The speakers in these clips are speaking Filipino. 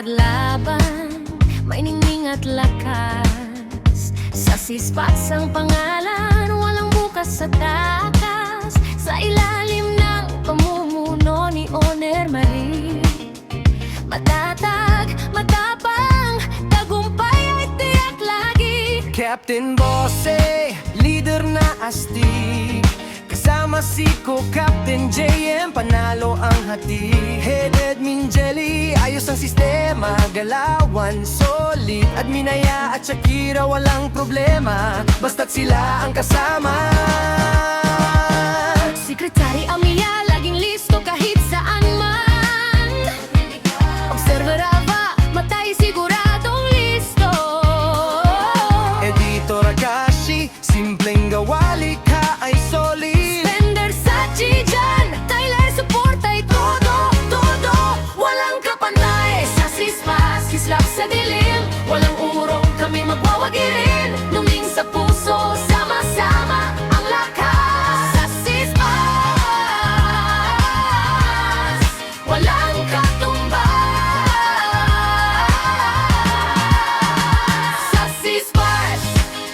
bawat laban, may ningning at lakas. Sa sispas ang pangalan, walang bukas sa takas. Sa ilalim ng pamumuno ni Oner Marie, matatag, matapang, tagumpay ay tiyak lagi. Captain Bosse, leader na astig, kasama si Captain JM, panalo ang hati. Headed Minjeli, ayos ang sistema, galawan solid. Adminaya at Shakira, walang problema, basta't sila ang kasama. Sekretary Amiya, laging listo kahit saan man. Observer Ava, matay siguradong listo. Editor Akashi, simpleng gawali ka ay solid. Spender sa Chijan, Tyler support ay todo, todo. Walang kapantay sa sispas, kislap sa dilim. Walang urong, kami magwawagirin. Numing sa puso, sama-sama ang lakas. Sa sispas, walang katumbas. Sa sispas,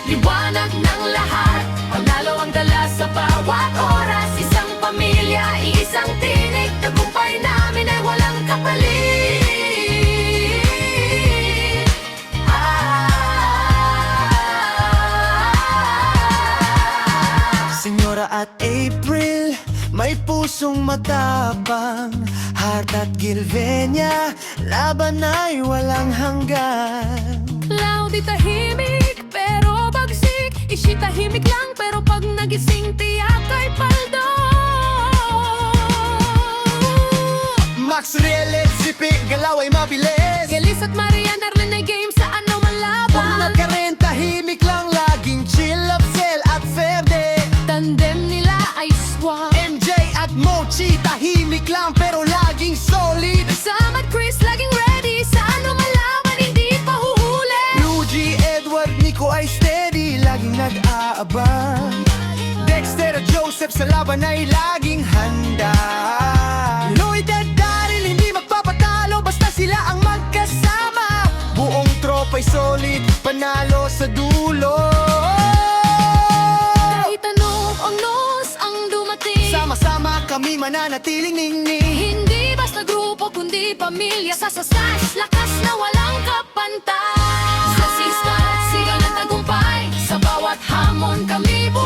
liwanag ng lahat, panalo ang dala sa bawat oras. Isang pamilya, isang tinig, tagumpay namin ay walang kapalit. Senyora at April, may pusong matapang. Heart at Gilvenia, laban ay walang hanggan. Laudi tahimik, pero bagsik. Ishi tahimik lang, pero pag nagising tiyak ay paldo. Max Rielet, Zipik, galaw ay mabilis. Gelis at Marian, Arlen ay game sa ano man laban. Pag nagkaren, tahimik lang, laging chill, Upsell at Ferde. Tandem nila ay swak. MJ at Mochi, tahimik lang pero laging solid. Sam at Chris, laging ready sa ano man laban, hindi pa huhuli. Luigi, Edward, Nico ay steady, laging nag-aabang. Dexter at Joseph sa laban ay laging handa. Lloyd at Daryl, hindi magpapatalo basta sila ang magkasama. Buong tropa'y solid, panalo sa dulo. Kahit ano ang nos ang dumating, Sama-sama kami mananatiling ningning. hindi basta grupo kundi pamilya. Sa sasas, lakas na walang kapantay. Sa sispat, sigaw ng tagumpay, sa bawat hamon kami buhay.